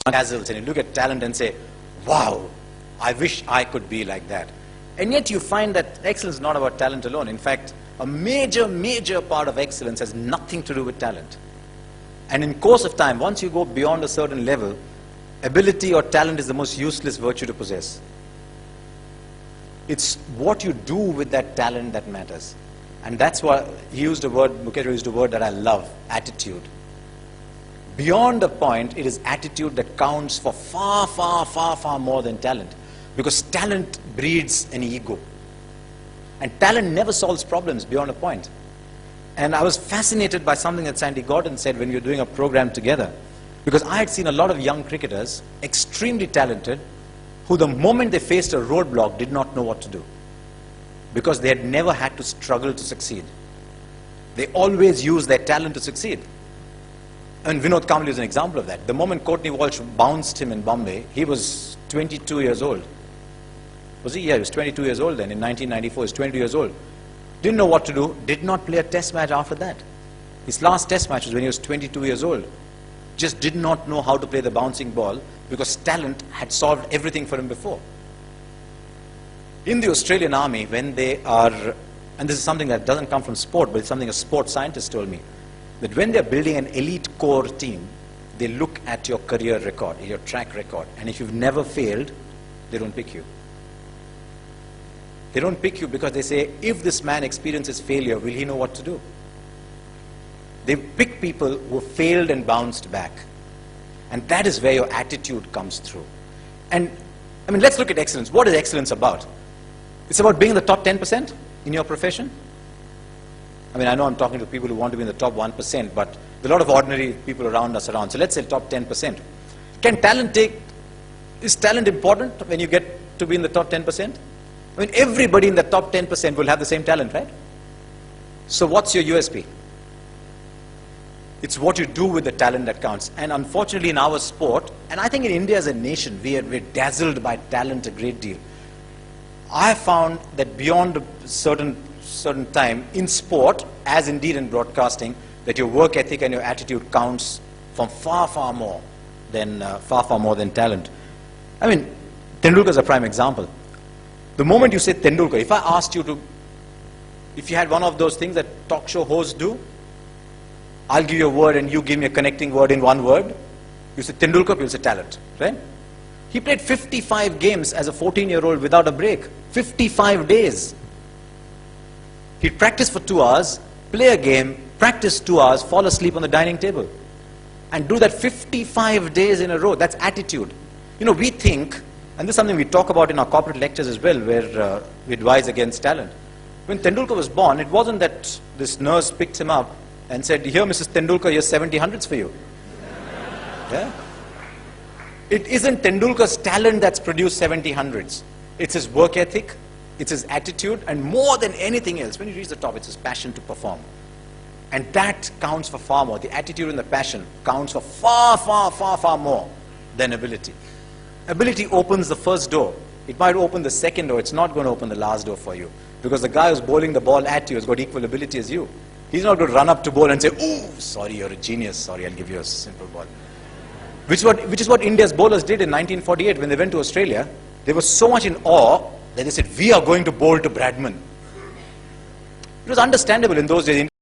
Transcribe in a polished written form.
dazzles and you look at talent and say, wow, I wish I could be like that. And yet you find that excellence is not about talent alone. In fact, a major part of excellence has nothing to do with talent. And in course of time, once you go beyond a certain level, ability or talent is the most useless virtue to possess. It's what you do with that talent that matters. And that's why he used a word, Magesh used a word that I love, attitude. Beyond a point, it is attitude that counts for far more than talent. Because talent breeds an ego. And talent never solves problems beyond a point. And I was fascinated by something that Sandy Gordon said when we were doing a program together. Because I had seen a lot of young cricketers, extremely talented, who the moment they faced a roadblock did not know what to do. Because they had never had to struggle to succeed. They always used their talent to succeed. And Vinod Kambli is an example of that. The moment Courtney Walsh bounced him in Bombay, he was 22 years old. Was he? Yeah, he was 22 years old then. In 1994, he was 22 years old. Didn't know what to do, did not play a test match after that. His last test match was when he was 22 years old. Just did not know how to play the bouncing ball because talent had solved everything for him before. In the Australian Army, when they are, and this is something that doesn't come from sport, but it's something a sports scientist told me, that when they're building an elite core team, they look at your career record, your track record, and if you've never failed, they don't pick you. They don't pick you because they say, if this man experiences failure, will he know what to do? They pick people who failed and bounced back. And that is where your attitude comes through. And, I mean, let's look at excellence. What is excellence about? It's about being in the top 10% in your profession. I mean, I know I'm talking to people who want to be in the top 1%, but there are a lot of ordinary people around us around. So let's say top 10%. Is talent important when you get to be in the top 10%? I mean, everybody in the top 10% will have the same talent, right? So what's your USP? It's what you do with the talent that counts. And unfortunately in our sport, and I think in India as a nation, we're dazzled by talent a great deal. I found that beyond a certain time in sport, as indeed in broadcasting, that your work ethic and your attitude counts from far more than talent. I mean, Tendulkar is a prime example. The moment you say Tendulkar, if I asked you to, if you had one of those things that talk show hosts do, I'll give you a word and you give me a connecting word in one word. You say Tendulkar, you'll say talent, right? He played 55 games as a 14-year-old without a break. 55 days. He'd practice for 2 hours, play a game, practice 2 hours, fall asleep on the dining table. And do that 55 days in a row. That's attitude. You know, we think, and this is something we talk about in our corporate lectures as well, where we advise against talent. When Tendulkar was born, it wasn't that this nurse picked him up and said, here, Mrs. Tendulkar, here's 70 hundreds for you. Yeah? It isn't Tendulkar's talent that's produced 70 hundreds. It's his work ethic, it's his attitude, and more than anything else, when you reach the top, it's his passion to perform. And that counts for far more. The attitude and the passion counts for far more than ability. Ability opens the first door. It might open the second door. It's not going to open the last door for you. Because the guy who's bowling the ball at you has got equal ability as you. He's not going to run up to bowl and say, "Ooh, sorry, you're a genius. Sorry, I'll give you a simple ball." Which is what India's bowlers did in 1948 when they went to Australia. They were so much in awe that they said, "We are going to bowl to Bradman." It was understandable in those days.